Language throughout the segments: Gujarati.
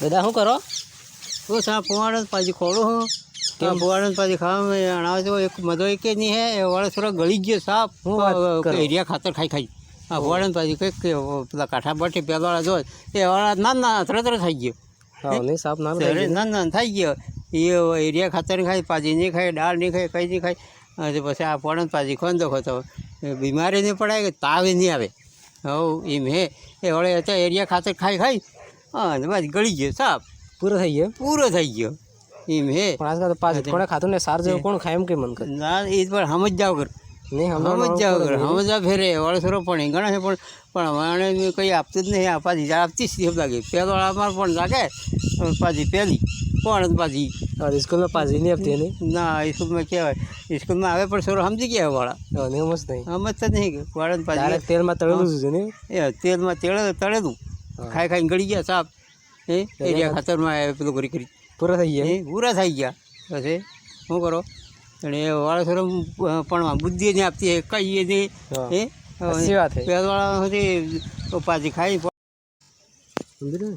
દાદા શું કરો? वो साहब पुआड़ पाजी खोलो हो क्या पुआड़ पाजी खाओ में अनाज जो एक मदो एक नहीं है वाला थोड़ा गली गयो साहब एरिया खातर खाई खाई हाँ पुआड़ पाजी के पेला काठा बटे पेला वाला जो ये वाला ना तरह થઈ ગયો હા નહીં સાપ ના ના થઈ ગયો એ એરિયા ખાતર ખાઈ પાજી નહીં ખાઈ દાળ નહીં ખાઈ કઈ નહીં ખાઈ અને પછી આ પુઆડ પાજી ખોન દો તો બીમારી નહીં પડાય કે તાવ નહીં આવે હવ એમ હે એ વળે અત્યારે એરિયા ખાતર ખાઈ ખાઈ હા બસ ગળી ગયો સાપ પૂરો થઈ ગયો એમ હે પણ આજકાલ તો પાછું કોણે ખાતું ને સાર જેવું કોણ ખાય એમ કે મન કરે ના એ પણ સમજ જાવ કર નહીં સમજા ફેરે વળસરો પણ ગણે છે પણ માણે કંઈ આપતું જ નહીં આ પાછી આપતી જ લાગે પહેલો અમારે પણ લાગે પાછી પહેલી પણ પાછી સ્કૂલમાં પાછી નહીં આપતી નહીં ના સ્કૂલમાં કહેવાય સ્કૂલમાં આવે પણ સોરો સમજી ગયા વાળા નહીં મસ્ત નહીં સમજતા જ નહીં વાળા પાછી તેલમાં તળેલું છે ને એ તેલમાં તળેલું ખાઈ ખાઈને ગળી ગયા સાપ એ એરિયા ખાતરમાં પેલું કરી પૂરા થઈ ગયા પછી શું કરો અને એ વાળા સોરો પણ બુદ્ધિ નહીં આપતી કહીએ નહીં એ પહેલવાળા સુધી પાછી ખાઈ સમજી ને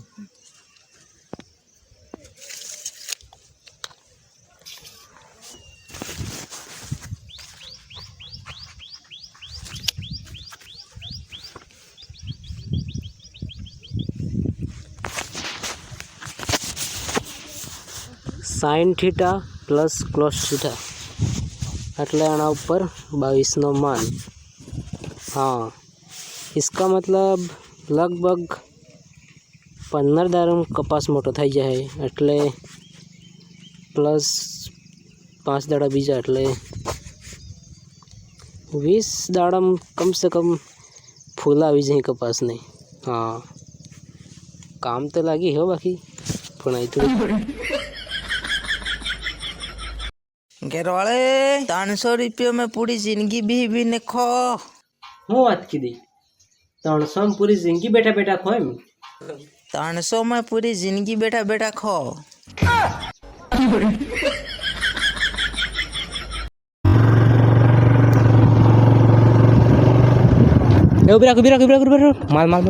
sine theta plus cos theta એટલે આના ઉપર 22 मान। हाँ इसका मतलब लगभग 15 દાડમ કપાસ મોટો થઈ જાય એટલે પ્લસ 5 દાડા બીજા એટલે 20 દાડમ કમ સે કમ ફૂલ આવી જાય કપાસ નહીં। हाँ काम तो लागी हो बाकी પણ आई तो घरवाले 300 रुपये में पूरी जिंदगी भी ने खो। હું વાત કીધી 300 में पूरी जिंदगी बैठा बैठा खो एम 300 में पूरी जिंदगी बैठा बैठा खो। माल माल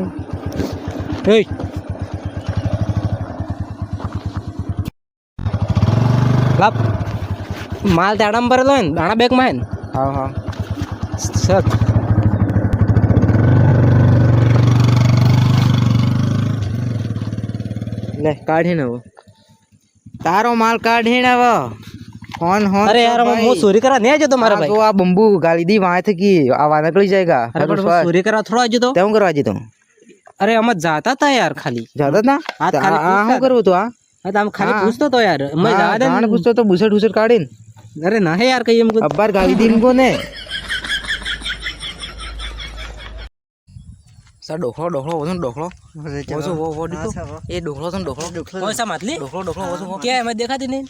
माल दाड़ा में भरेलो है दाणा बैग में। हाँ हाँ सर ले काढ़ी ने वो तारो माल काढ़ी ने वो कौन हो। अरे यार मैं चोरी करा नहीं आजो तुम्हारा भाई तो आ बम्बू गाली दी वहां थे कि आवाज निकल जाएगा। अरे पर चोरी करा थोड़ा आजो तो क्यों करवा जी तुम। अरे हम जाता था यार खाली जाता था हां करू तो हां हम खाली पूछतो तो यार मैं जाने पूछतो तो बुसट उसट काढ़ीन। अरे ना है यार कहीं हमको अब बार गाली दी इनको ने सर ढोकलो ढोकलो वो देखो ये ढोकलो कौन सा मछली ढोकलो वो क्या है मैं देखा थी नहीं